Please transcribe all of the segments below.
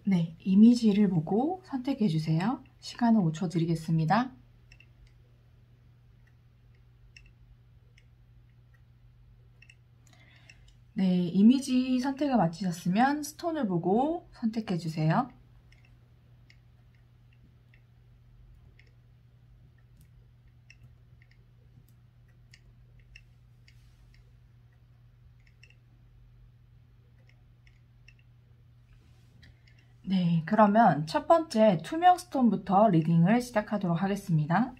네, 이미지를 보고 선택해 주세요. 시간은 5초 드리겠습니다. 네, 이미지 선택을 마치셨으면 스톤을 보고 선택해 주세요. 네, 그러면 첫 번째 투명 스톤부터 리딩을 시작하도록 하겠습니다.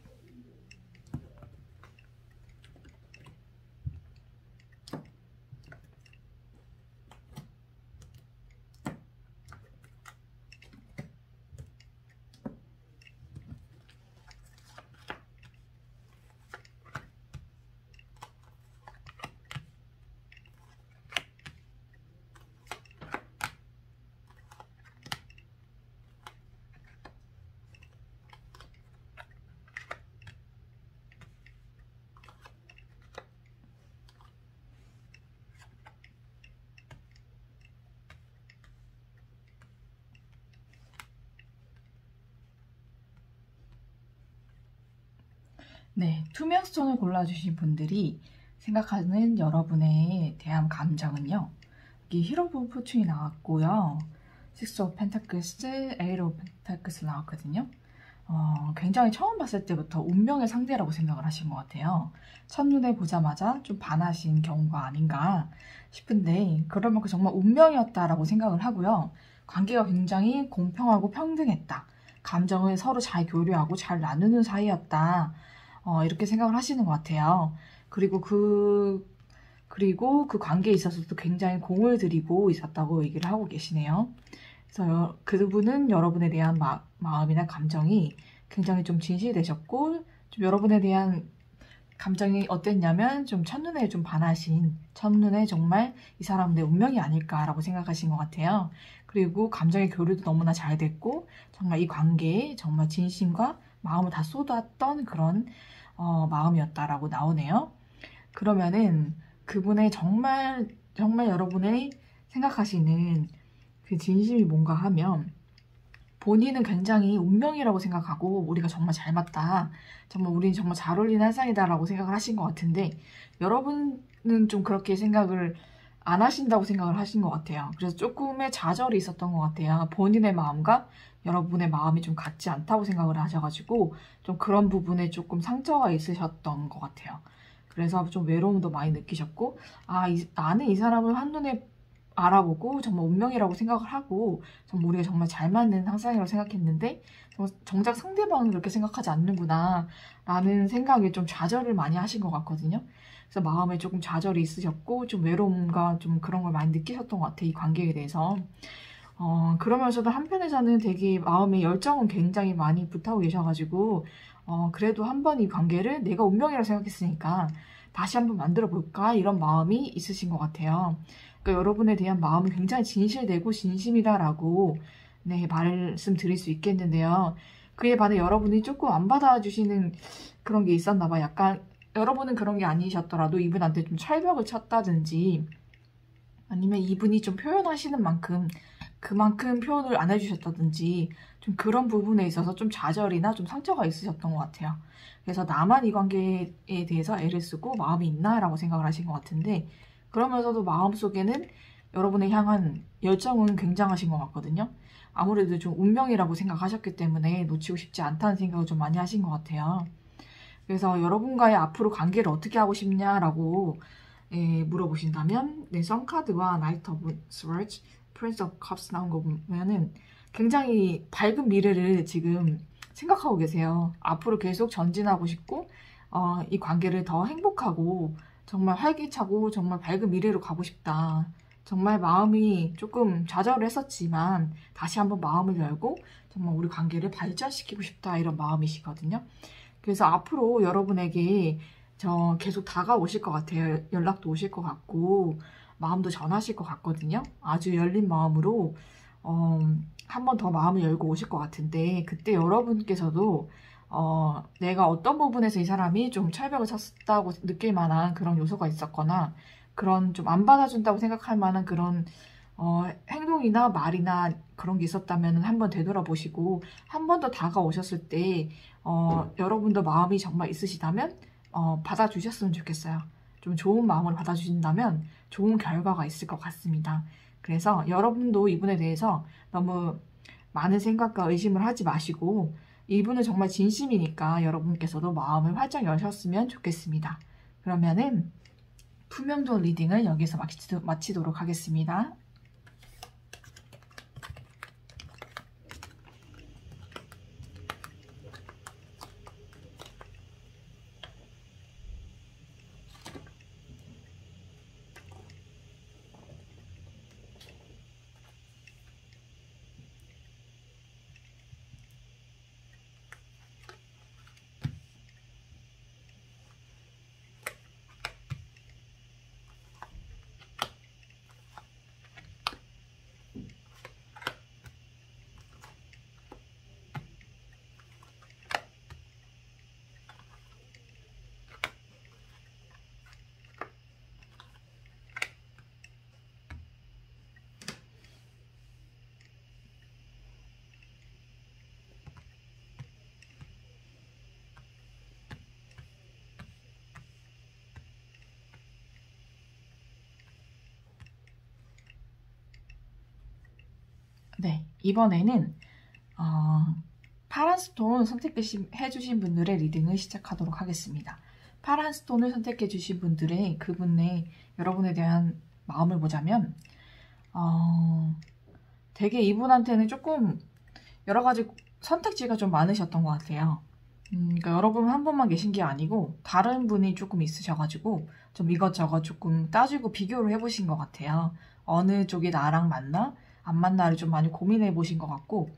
네, 투명 스톤을 골라주신 분들이 생각하는 여러분에 대한 감정은요. 여기 히로 오브 포춘이 나왔고요. 식스 오브 펜타클스, 에이트 오브 펜타클스 나왔거든요. 굉장히 처음 봤을 때부터 운명의 상대라고 생각을 하신 것 같아요. 첫눈에 보자마자 좀 반하신 경우가 아닌가 싶은데 그럴 만큼 정말 운명이었다라고 생각을 하고요. 관계가 굉장히 공평하고 평등했다. 감정을 서로 잘 교류하고 잘 나누는 사이였다. 이렇게 생각을 하시는 것 같아요. 그리고 그 관계에 있어서도 굉장히 공을 들이고 있었다고 얘기를 하고 계시네요. 그래서 그분은 여러분에 대한 마음이나 감정이 굉장히 좀 진실되셨고, 좀 여러분에 대한 감정이 어땠냐면, 좀 첫눈에 좀 반하신, 첫눈에 정말 이 사람은 내 운명이 아닐까라고 생각하신 것 같아요. 그리고 감정의 교류도 너무나 잘 됐고, 정말 이 관계에 정말 진심과 마음을 다 쏟았던 그런 마음이었다라고 나오네요. 그러면은 그분의 정말 여러분의 생각하시는 그 진심이 뭔가 하면 본인은 굉장히 운명이라고 생각하고 우리가 정말 잘 맞다. 정말 우리는 정말 잘 어울리는 한 쌍이다라고 생각을 하신 것 같은데 여러분은 좀 그렇게 생각을 안 하신다고 생각을 하신 것 같아요. 그래서 조금의 좌절이 있었던 것 같아요. 본인의 마음과 여러분의 마음이 좀 같지 않다고 생각을 하셔가지고 좀 그런 부분에 조금 상처가 있으셨던 것 같아요. 그래서 좀 외로움도 많이 느끼셨고 나는 이 사람을 한눈에 알아보고 정말 운명이라고 생각을 하고 정말 우리가 정말 잘 맞는 상상이라고 생각했는데 정작 상대방은 그렇게 생각하지 않는구나 라는 생각에 좀 좌절을 많이 하신 것 같거든요. 그래서 마음에 조금 좌절이 있으셨고 좀 외로움과 좀 그런 걸 많이 느끼셨던 것 같아요. 이 관계에 대해서. 그러면서도 한편에서는 되게 마음에 열정은 굉장히 많이 불타고 계셔가지고 그래도 한번 이 관계를 내가 운명이라고 생각했으니까 다시 한번 만들어 볼까 이런 마음이 있으신 것 같아요. 그러니까 여러분에 대한 마음이 굉장히 진실되고 진심이다라고 네, 말씀드릴 수 있겠는데요. 그에 반해 여러분이 조금 안 받아주시는 그런 게 있었나 봐. 약간 여러분은 그런 게 아니셨더라도 이분한테 좀 철벽을 쳤다든지 아니면 이분이 좀 표현하시는 만큼 그만큼 표현을 안 해주셨다든지 좀 그런 부분에 있어서 좀 좌절이나 좀 상처가 있으셨던 것 같아요. 그래서 나만 이 관계에 대해서 애를 쓰고 마음이 있나라고 생각을 하신 것 같은데 그러면서도 마음속에는 여러분을 향한 열정은 굉장하신 것 같거든요. 아무래도 좀 운명이라고 생각하셨기 때문에 놓치고 싶지 않다는 생각을 좀 많이 하신 것 같아요. 그래서 여러분과의 앞으로 관계를 어떻게 하고 싶냐라고 물어보신다면 네, 썬카드와 나이트 오브 스워즈, 프린스 오브 컵스 나온 거 보면은 굉장히 밝은 미래를 지금 생각하고 계세요. 앞으로 계속 전진하고 싶고 이 관계를 더 행복하고 정말 활기차고 정말 밝은 미래로 가고 싶다. 정말 마음이 조금 좌절을 했었지만 다시 한번 마음을 열고 정말 우리 관계를 발전시키고 싶다 이런 마음이시거든요. 그래서 앞으로 여러분에게 계속 다가오실 것 같아요. 연락도 오실 것 같고 마음도 전하실 것 같거든요. 아주 열린 마음으로 한 번 더 마음을 열고 오실 것 같은데 그때 여러분께서도 내가 어떤 부분에서 이 사람이 좀 철벽을 쳤다고 느낄 만한 그런 요소가 있었거나 그런 좀 안 받아준다고 생각할 만한 그런 행동이나 말이나 그런 게 있었다면 한번 되돌아보시고 한 번 더 다가오셨을 때 여러분도 마음이 정말 있으시다면 받아주셨으면 좋겠어요. 좀 좋은 마음을 받아주신다면 좋은 결과가 있을 것 같습니다. 그래서 여러분도 이분에 대해서 너무 많은 생각과 의심을 하지 마시고 이분은 정말 진심이니까 여러분께서도 마음을 활짝 여셨으면 좋겠습니다. 그러면은 투명도 리딩을 여기서 마치도록 하겠습니다. 네, 이번에는 파란 스톤 선택해주신 분들의 리딩을 시작하도록 하겠습니다. 파란 스톤을 선택해주신 분들의 그분의 여러분에 대한 마음을 보자면 되게 이분한테는 조금 여러 가지 선택지가 좀 많으셨던 것 같아요. 그러니까 여러분 한 분만 계신 게 아니고 다른 분이 조금 있으셔가지고 좀 이것저것 조금 따지고 비교를 해보신 것 같아요. 어느 쪽이 나랑 맞나? 안 맞나를 좀 많이 고민해 보신 것 같고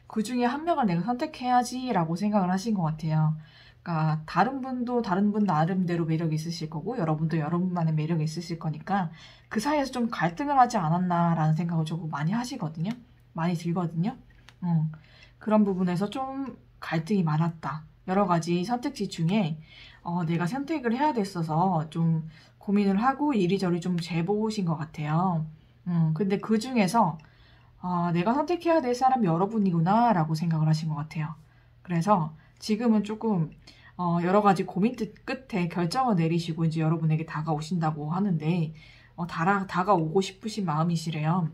그 중에 한 명을 내가 선택해야지 라고 생각을 하신 것 같아요. 그러니까 다른 분도 다른 분 나름대로 매력이 있으실 거고 여러분도 여러분만의 매력이 있으실 거니까 그 사이에서 좀 갈등을 하지 않았나 라는 생각을 조금 많이 하시거든요. 많이 들거든요. 그런 부분에서 좀 갈등이 많았다. 여러 가지 선택지 중에 내가 선택을 해야 됐어서 좀 고민을 하고 이리저리 좀 재보신 것 같아요. 근데 그 중에서 내가 선택해야 될 사람이 여러분이구나 라고 생각을 하신 것 같아요. 그래서 지금은 조금 여러 가지 고민 끝에 결정을 내리시고 이제 여러분에게 다가오신다고 하는데 다가오고 싶으신 마음이시래요.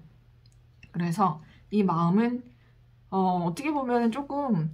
그래서 이 마음은 어떻게 보면 조금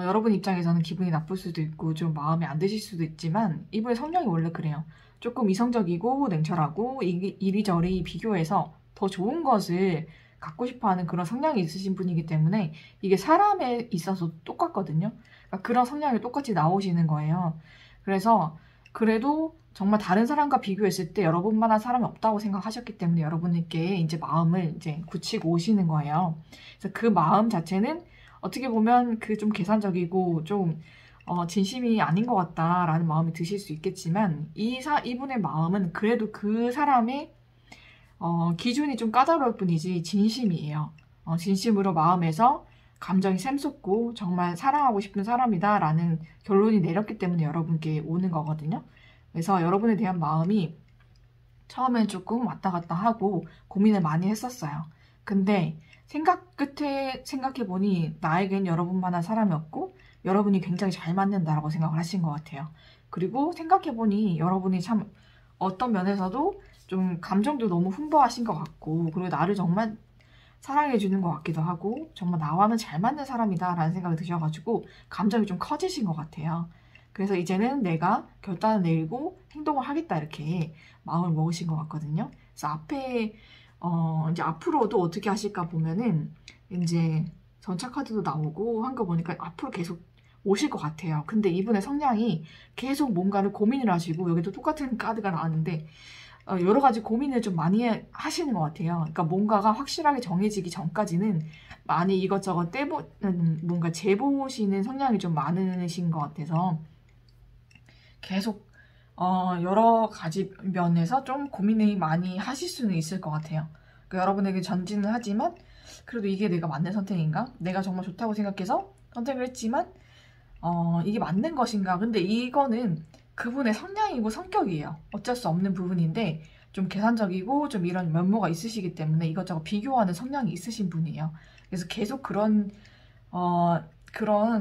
여러분 입장에서는 기분이 나쁠 수도 있고 좀 마음에 안 드실 수도 있지만 이분의 성향이 원래 그래요. 조금 이성적이고 냉철하고 이리저리 비교해서 더 좋은 것을 갖고 싶어하는 그런 성향이 있으신 분이기 때문에 이게 사람에 있어서 똑같거든요. 그러니까 그런 성향이 똑같이 나오시는 거예요. 그래서 그래도 정말 다른 사람과 비교했을 때 여러분만한 사람이 없다고 생각하셨기 때문에 여러분께 이제 마음을 이제 굳히고 오시는 거예요. 그래서 그 마음 자체는 어떻게 보면 그 좀 계산적이고 좀 진심이 아닌 것 같다라는 마음이 드실 수 있겠지만 이분의 마음은 그래도 그 사람의 기준이 좀 까다로울 뿐이지 진심이에요. 진심으로 마음에서 감정이 샘솟고 정말 사랑하고 싶은 사람이다라는 결론이 내렸기 때문에 여러분께 오는 거거든요. 그래서 여러분에 대한 마음이 처음엔 조금 왔다 갔다 하고 고민을 많이 했었어요. 근데 생각 끝에 생각해보니 나에겐 여러분만한 사람이 없고 여러분이 굉장히 잘 맞는다라고 생각을 하신 것 같아요. 그리고 생각해보니 여러분이 참 어떤 면에서도 좀 감정도 너무 풍부하신 것 같고 그리고 나를 정말 사랑해주는 것 같기도 하고 정말 나와는 잘 맞는 사람이다 라는 생각이 드셔가지고 감정이 좀 커지신 것 같아요. 그래서 이제는 내가 결단을 내리고 행동을 하겠다 이렇게 마음을 먹으신 것 같거든요. 그래서 앞에 이제 앞으로도 어떻게 하실까 보면은 이제 전차 카드도 나오고 한 거 보니까 앞으로 계속 오실 것 같아요. 근데 이분의 성향이 계속 뭔가를 고민을 하시고 여기도 똑같은 카드가 나왔는데 여러 가지 고민을 좀 많이 하시는 것 같아요. 그러니까 뭔가가 확실하게 정해지기 전까지는 많이 이것저것 뭔가 재보시는 성향이 좀 많으신 것 같아서 계속 여러 가지 면에서 좀 고민을 많이 하실 수는 있을 것 같아요. 그러니까 여러분에게 전진을 하지만 그래도 이게 내가 맞는 선택인가? 내가 정말 좋다고 생각해서 선택을 했지만 이게 맞는 것인가? 근데 이거는 그분의 성향이고 성격이에요. 어쩔 수 없는 부분인데 좀 계산적이고 좀 이런 면모가 있으시기 때문에 이것저것 비교하는 성향이 있으신 분이에요. 그래서 계속 그런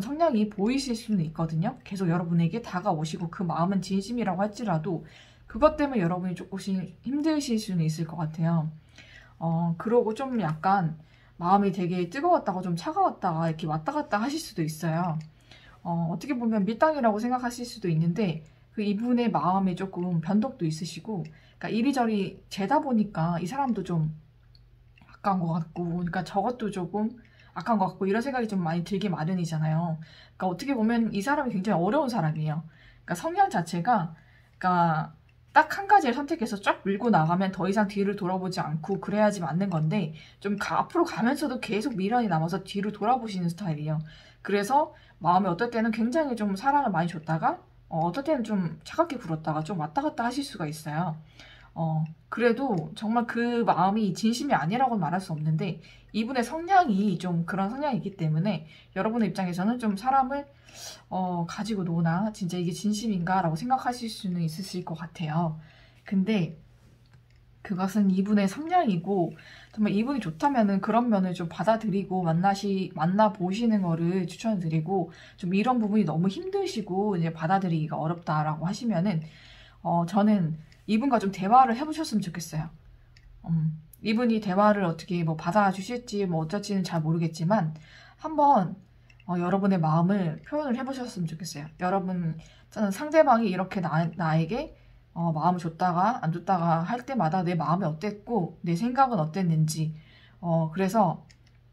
성향이 보이실 수는 있거든요. 계속 여러분에게 다가오시고 그 마음은 진심이라고 할지라도 그것 때문에 여러분이 조금씩 힘드실 수는 있을 것 같아요. 그러고 좀 약간 마음이 되게 뜨거웠다가 좀 차가웠다가 이렇게 왔다 갔다 하실 수도 있어요. 어떻게 보면 밀당이라고 생각하실 수도 있는데 그 이분의 마음에 조금 변덕도 있으시고 그러니까 이리저리 재다 보니까 이 사람도 좀 아까운 것 같고 그러니까 저것도 조금 아까운 것 같고 이런 생각이 좀 많이 들기 마련이잖아요. 그러니까 어떻게 보면 이 사람이 굉장히 어려운 사람이에요. 그러니까 성향 자체가 그러니까 딱 한 가지를 선택해서 쫙 밀고 나가면 더 이상 뒤를 돌아보지 않고 그래야지 맞는 건데 좀 앞으로 가면서도 계속 미련이 남아서 뒤를 돌아보시는 스타일이에요. 그래서 마음이 어떨 때는 굉장히 좀 사랑을 많이 줬다가 어떨 때는 좀 차갑게 굴었다가 좀 왔다 갔다 하실 수가 있어요. 그래도 정말 그 마음이 진심이 아니라고는 말할 수 없는데 이분의 성향이 좀 그런 성향이기 때문에 여러분의 입장에서는 좀 사람을 가지고 노나 진짜 이게 진심인가 라고 생각하실 수는 있으실 것 같아요. 근데 그것은 이분의 성향이고 정말 이분이 좋다면은 그런 면을 좀 받아들이고 만나보시는 거를 추천드리고 좀 이런 부분이 너무 힘드시고 이제 받아들이기가 어렵다라고 하시면은 저는 이분과 좀 대화를 해보셨으면 좋겠어요. 이분이 대화를 어떻게 뭐 받아주실지 뭐 어쩔지는 잘 모르겠지만 한번 여러분의 마음을 표현을 해보셨으면 좋겠어요. 저는 상대방이 이렇게 나에게 마음을 줬다가 안 줬다가 할 때마다 내 마음이 어땠고 내 생각은 어땠는지 그래서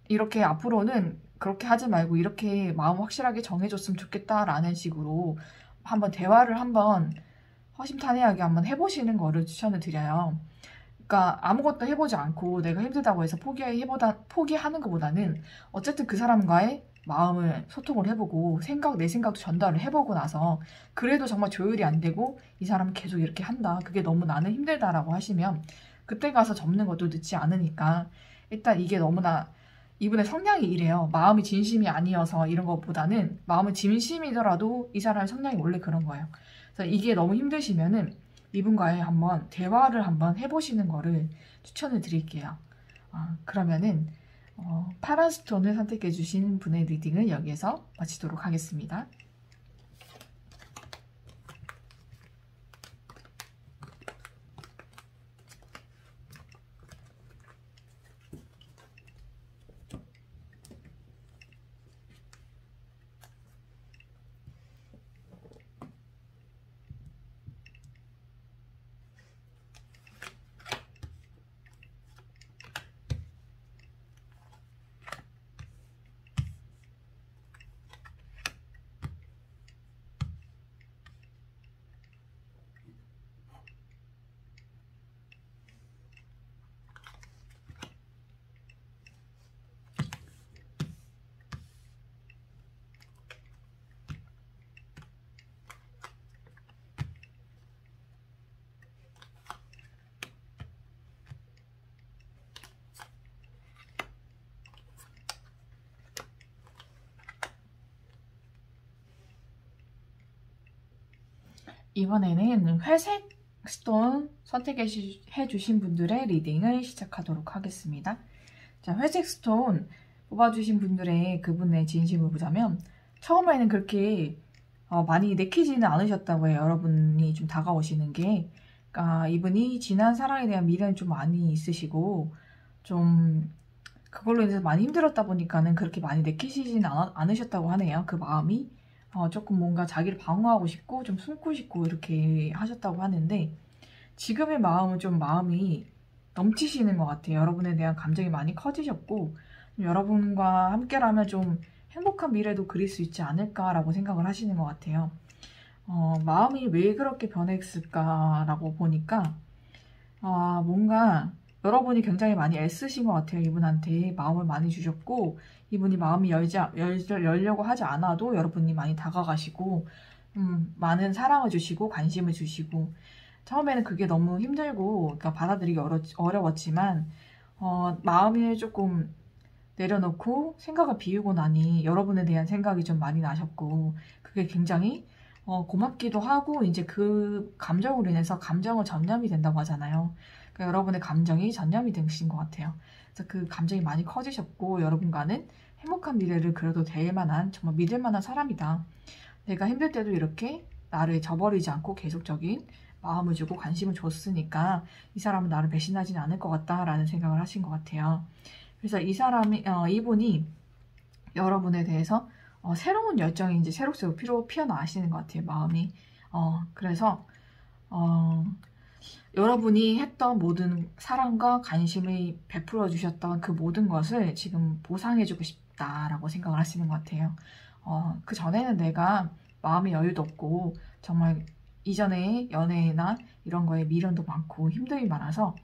이렇게 앞으로는 그렇게 하지 말고 이렇게 마음 확실하게 정해줬으면 좋겠다라는 식으로 한번 대화를 한번 허심탄회하게 한번 해보시는 거를 추천을 드려요. 그러니까 아무것도 해보지 않고 내가 힘들다고 해서 포기하는 것보다는 어쨌든 그 사람과의 마음을 소통을 해보고 내 생각도 전달을 해보고 나서 그래도 정말 조율이 안 되고 이 사람은 계속 이렇게 한다. 그게 너무 나는 힘들다라고 하시면 그때 가서 접는 것도 늦지 않으니까 일단 이게 너무나 이분의 성향이 이래요. 마음이 진심이 아니어서 이런 것보다는 마음은 진심이더라도 이 사람의 성향이 원래 그런 거예요. 그래서 이게 너무 힘드시면은 이분과의 한번 대화를 한번 해보시는 거를 추천을 드릴게요. 그러면은 파란 스톤을 선택해 주신 분의 리딩을 여기에서 마치도록 하겠습니다. 이번에는 회색 스톤 선택해 주신 분들의 리딩을 시작하도록 하겠습니다. 자, 회색 스톤 뽑아주신 분들의 그분의 진심을 보자면 처음에는 그렇게 많이 내키지는 않으셨다고 해요. 여러분이 좀 다가오시는 게. 그러니까 이분이 지난 사랑에 대한 미련이 좀 많이 있으시고 좀 그걸로 인해서 많이 힘들었다 보니까는 그렇게 많이 내키시지는 않으셨다고 하네요. 그 마음이. 조금 뭔가 자기를 방어하고 싶고 좀 숨고 싶고 이렇게 하셨다고 하는데 지금의 마음은 좀 마음이 넘치시는 것 같아요. 여러분에 대한 감정이 많이 커지셨고 여러분과 함께라면 좀 행복한 미래도 그릴 수 있지 않을까라고 생각을 하시는 것 같아요. 마음이 왜 그렇게 변했을까라고 보니까 뭔가 여러분이 굉장히 많이 애쓰신 것 같아요. 이분한테 마음을 많이 주셨고 이분이 마음이 열려고 하지 않아도 여러분이 많이 다가가시고 많은 사랑을 주시고 관심을 주시고 처음에는 그게 너무 힘들고 그러니까 받아들이기 어려웠지만 마음이 조금 내려놓고 생각을 비우고 나니 여러분에 대한 생각이 좀 많이 나셨고 그게 굉장히 고맙기도 하고 이제 그 감정으로 인해서 감정은 전염이 된다고 하잖아요. 그러니까 여러분의 감정이 전염이 되신 것 같아요. 그래서 그 감정이 많이 커지셨고 여러분과는 행복한 미래를 그려도 될 만한 정말 믿을 만한 사람이다. 내가 힘들 때도 이렇게 나를 저버리지 않고 계속적인 마음을 주고 관심을 줬으니까 이 사람은 나를 배신하지는 않을 것 같다라는 생각을 하신 것 같아요. 그래서 이분이 여러분에 대해서 새로운 열정이 이제 새록새록 피어나시는 것 같아요, 마음이. 그래서 여러분이 했던 모든 사랑과 관심을 베풀어 주셨던 그 모든 것을 지금 보상해주고 싶다라고 생각을 하시는 것 같아요. 그 전에는 내가 마음의 여유도 없고 정말 이전에 연애나 이런 거에 미련도 많고 힘듦이 많아서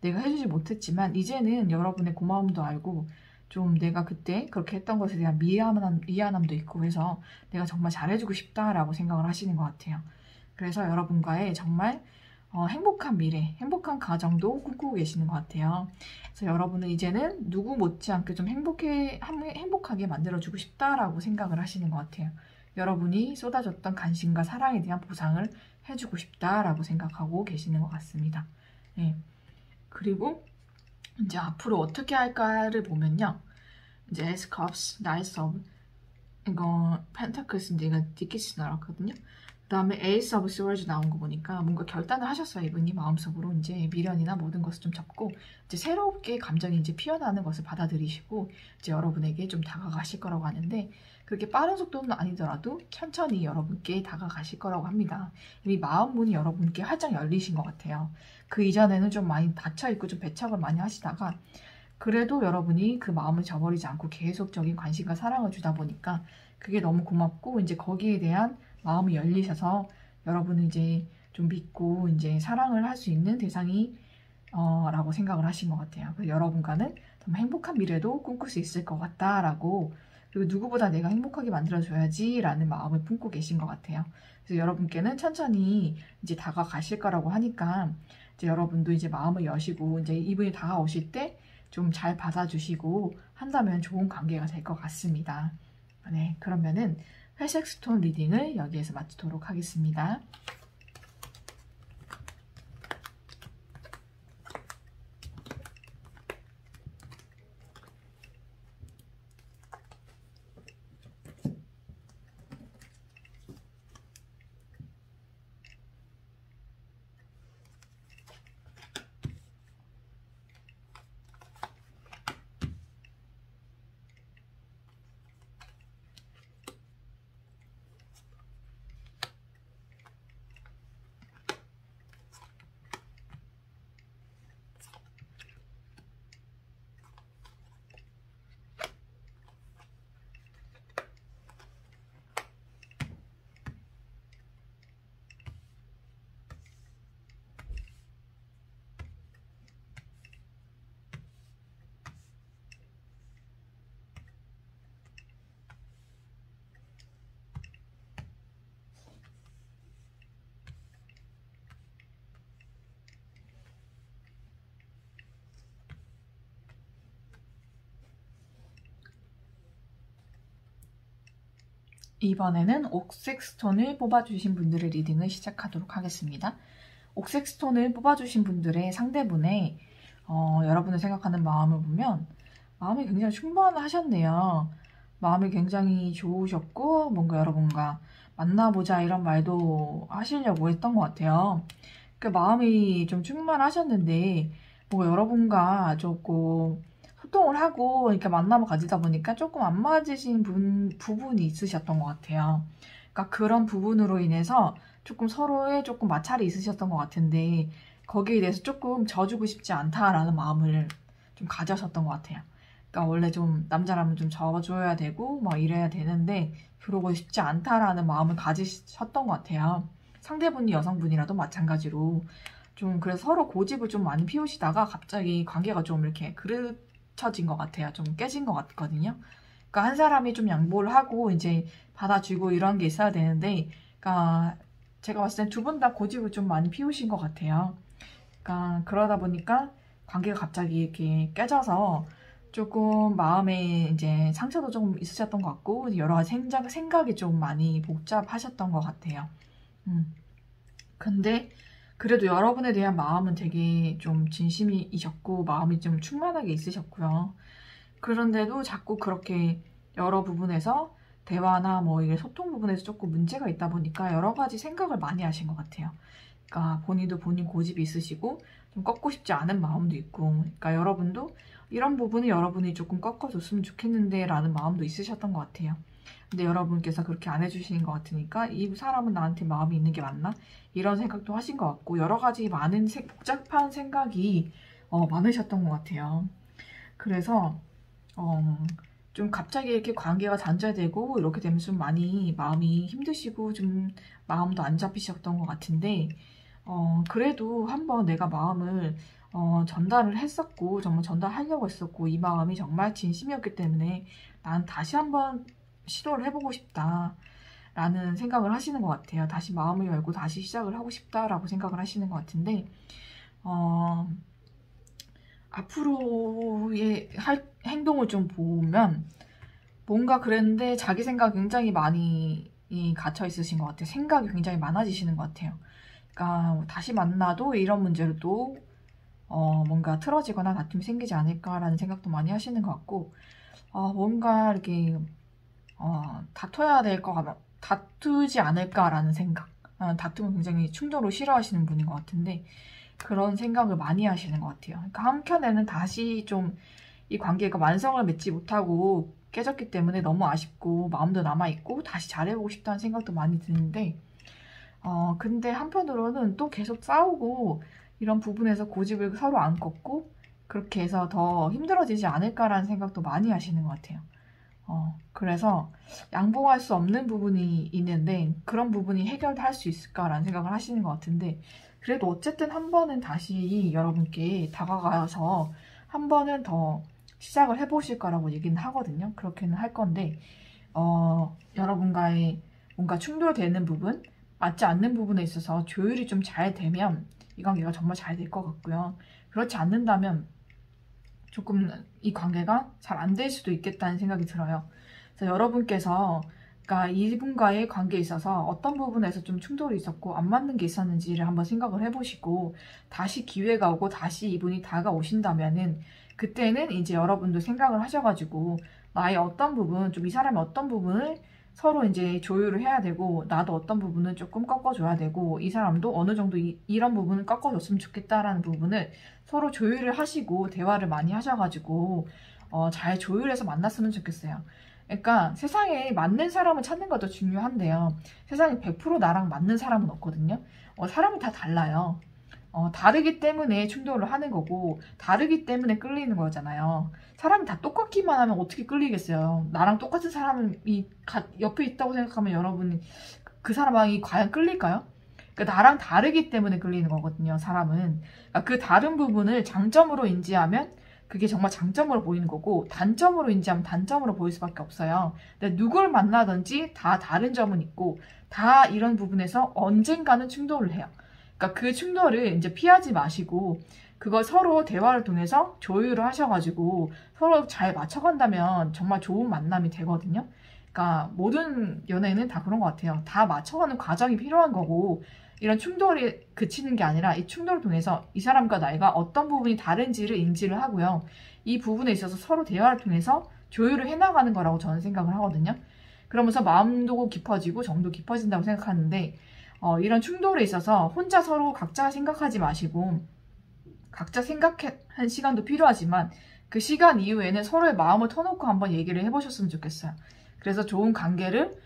내가 해주지 못했지만 이제는 여러분의 고마움도 알고 좀 내가 그때 그렇게 했던 것에 대한 미안함도 있고 해서 내가 정말 잘해주고 싶다라고 생각을 하시는 것 같아요. 그래서 여러분과의 정말 행복한 미래, 행복한 가정도 꿈꾸고 계시는 것 같아요. 그래서 여러분은 이제는 누구 못지않게 좀 행복하게 만들어주고 싶다라고 생각을 하시는 것 같아요. 여러분이 쏟아줬던 관심과 사랑에 대한 보상을 해주고 싶다라고 생각하고 계시는 것 같습니다. 네. 그리고 이제 앞으로 어떻게 할까를 보면요. 이제 Ace of Cups, Knight of 이거 펜타클스인데 이거 디키스 나왔거든요. 그 다음에 에이스 오브 스워즈 나온 거 보니까 뭔가 결단을 하셨어요. 이분이 마음속으로 이제 미련이나 모든 것을 좀 접고 이제 새롭게 감정이 이제 피어나는 것을 받아들이시고 이제 여러분에게 좀 다가가실 거라고 하는데 그렇게 빠른 속도는 아니더라도 천천히 여러분께 다가가실 거라고 합니다. 이미 마음 문이 여러분께 활짝 열리신 것 같아요. 그 이전에는 좀 많이 닫혀있고 좀 배척을 많이 하시다가 그래도 여러분이 그 마음을 저버리지 않고 계속적인 관심과 사랑을 주다 보니까 그게 너무 고맙고 이제 거기에 대한 마음이 열리셔서 여러분은 이제 좀 믿고 이제 사랑을 할 수 있는 대상이 라고 생각을 하신 것 같아요. 그래서 여러분과는 정말 행복한 미래도 꿈꿀 수 있을 것 같다라고 그리고 누구보다 내가 행복하게 만들어줘야지 라는 마음을 품고 계신 것 같아요. 그래서 여러분께는 천천히 이제 다가가실 거라고 하니까 이제 여러분도 이제 마음을 여시고 이제 이분이 다가오실 때 좀 잘 받아주시고 한다면 좋은 관계가 될 것 같습니다. 네, 그러면은 회색 스톤 리딩을 여기에서 마치도록 하겠습니다. 이번에는 옥색 스톤을 뽑아주신 분들의 리딩을 시작하도록 하겠습니다. 옥색 스톤을 뽑아주신 분들의 상대분의 여러분을 생각하는 마음을 보면 마음이 굉장히 충만하셨네요. 마음이 굉장히 좋으셨고 뭔가 여러분과 만나보자 이런 말도 하시려고 했던 것 같아요. 그 마음이 좀 충만하셨는데 뭔가 여러분과 조금 소통을 하고 이렇게 만남을 가지다 보니까 조금 안 맞으신 부분이 있으셨던 것 같아요. 그러니까 그런 부분으로 인해서 조금 서로에 조금 마찰이 있으셨던 것 같은데 거기에 대해서 조금 져주고 싶지 않다라는 마음을 좀 가져셨던 것 같아요. 그러니까 원래 좀 남자라면 좀 져줘야 되고 막 이래야 되는데 그러고 싶지 않다라는 마음을 가지셨던 것 같아요. 상대분이 여성분이라도 마찬가지로 좀 그래서 서로 고집을 좀 많이 피우시다가 갑자기 관계가 좀 이렇게 그르쳐진 것 같아요. 좀 깨진 것 같거든요. 그러니까 한 사람이 좀 양보를 하고 이제 받아주고 이런 게 있어야 되는데 그러니까 제가 봤을 땐 두 분 다 고집을 좀 많이 피우신 것 같아요. 그러니까 그러다 보니까 관계가 갑자기 이렇게 깨져서 조금 마음에 이제 상처도 좀 있으셨던 것 같고 여러 가지 생각이 좀 많이 복잡하셨던 것 같아요. 근데 그래도 여러분에 대한 마음은 되게 좀 진심이셨고 마음이 좀 충만하게 있으셨고요. 그런데도 자꾸 그렇게 여러 부분에서 대화나 뭐 이게 소통 부분에서 조금 문제가 있다 보니까 여러 가지 생각을 많이 하신 것 같아요. 그러니까 본인도 본인 고집이 있으시고 좀 꺾고 싶지 않은 마음도 있고, 그러니까 여러분도 이런 부분을 여러분이 조금 꺾어줬으면 좋겠는데 라는 마음도 있으셨던 것 같아요. 근데 여러분께서 그렇게 안 해주시는 것 같으니까 이 사람은 나한테 마음이 있는 게 맞나? 이런 생각도 하신 것 같고 여러 가지 많은 복잡한 생각이 많으셨던 것 같아요. 그래서 좀 갑자기 이렇게 관계가 단절되고 이렇게 되면 좀 많이 마음이 힘드시고 좀 마음도 안 잡히셨던 것 같은데 그래도 한번 내가 마음을 전달을 했었고 정말 전달하려고 했었고 이 마음이 정말 진심이었기 때문에 난 다시 한번 시도를 해보고 싶다 라는 생각을 하시는 것 같아요. 다시 마음을 열고 다시 시작을 하고 싶다라고 생각을 하시는 것 같은데 앞으로의 행동을 좀 보면 뭔가 그랬는데 자기 생각 굉장히 많이 갇혀 있으신 것 같아요. 생각이 굉장히 많아지시는 것 같아요. 그러니까 다시 만나도 이런 문제로 또 뭔가 틀어지거나 다툼이 생기지 않을까라는 생각도 많이 하시는 것 같고 뭔가 이렇게 다퉈야 될 것 같아 다투지 않을까라는 생각. 다툼은 굉장히 충돌을 싫어하시는 분인 것 같은데 그런 생각을 많이 하시는 것 같아요. 그러니까 한켠에는 다시 좀 이 관계가 완성을 맺지 못하고 깨졌기 때문에 너무 아쉽고 마음도 남아있고 다시 잘해보고 싶다는 생각도 많이 드는데 근데 한편으로는 또 계속 싸우고 이런 부분에서 고집을 서로 안 꺾고 그렇게 해서 더 힘들어지지 않을까라는 생각도 많이 하시는 것 같아요. 그래서 양보할 수 없는 부분이 있는데 그런 부분이 해결할 수 있을까라는 생각을 하시는 것 같은데 그래도 어쨌든 한 번은 다시 여러분께 다가가서 한 번은 더 시작을 해보실 거라고 얘기는 하거든요. 그렇게는 할 건데 여러분과의 뭔가 충돌되는 부분, 맞지 않는 부분에 있어서 조율이 좀 잘 되면 이 관계가 정말 잘 될 것 같고요. 그렇지 않는다면 조금 이 관계가 잘 안 될 수도 있겠다는 생각이 들어요. 그래서 여러분께서 그러니까 이분과의 관계에 있어서 어떤 부분에서 좀 충돌이 있었고 안 맞는 게 있었는지를 한번 생각을 해보시고 다시 기회가 오고 다시 이분이 다가오신다면은 그때는 이제 여러분도 생각을 하셔가지고 나의 어떤 부분, 좀 이 사람의 어떤 부분을 서로 이제 조율을 해야 되고 나도 어떤 부분은 조금 꺾어줘야 되고 이 사람도 어느 정도 이런 부분을 꺾어줬으면 좋겠다라는 부분을 서로 조율을 하시고 대화를 많이 하셔가지고 잘 조율해서 만났으면 좋겠어요. 그러니까 세상에 맞는 사람을 찾는 것도 중요한데요. 세상에 100% 나랑 맞는 사람은 없거든요. 사람이 다 달라요. 다르기 때문에 충돌을 하는 거고 다르기 때문에 끌리는 거잖아요. 사람이 다 똑같기만 하면 어떻게 끌리겠어요. 나랑 똑같은 사람이 옆에 있다고 생각하면 여러분이 그 사람이 과연 끌릴까요? 그러니까 나랑 다르기 때문에 끌리는 거거든요. 사람은. 그러니까 그 다른 부분을 장점으로 인지하면 그게 정말 장점으로 보이는 거고 단점으로 인지하면 단점으로 보일 수밖에 없어요. 근데 누굴 만나든지 다 다른 점은 있고 다 이런 부분에서 언젠가는 충돌을 해요. 그러니까 그 충돌을 이제 피하지 마시고 그걸 서로 대화를 통해서 조율을 하셔가지고 서로 잘 맞춰간다면 정말 좋은 만남이 되거든요. 그러니까 모든 연애는 다 그런 것 같아요. 다 맞춰가는 과정이 필요한 거고 이런 충돌이 그치는 게 아니라 이 충돌을 통해서 이 사람과 나이가 어떤 부분이 다른지를 인지를 하고요. 이 부분에 있어서 서로 대화를 통해서 조율을 해나가는 거라고 저는 생각을 하거든요. 그러면서 마음도 깊어지고 정도 깊어진다고 생각하는데 이런 충돌에 있어서 혼자 서로 각자 생각하지 마시고 각자 생각한 시간도 필요하지만 그 시간 이후에는 서로의 마음을 터놓고 한번 얘기를 해보셨으면 좋겠어요. 그래서 좋은 관계를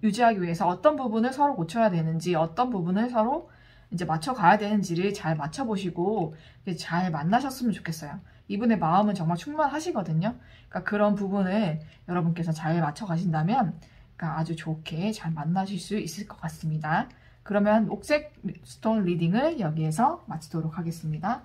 유지하기 위해서 어떤 부분을 서로 고쳐야 되는지 어떤 부분을 서로 이제 맞춰가야 되는지를 잘 맞춰보시고 잘 만나셨으면 좋겠어요. 이분의 마음은 정말 충만하시거든요. 그러니까 그런 부분을 여러분께서 잘 맞춰가신다면 그러니까 아주 좋게 잘 만나실 수 있을 것 같습니다. 그러면 옥색 스톤 리딩을 여기에서 마치도록 하겠습니다.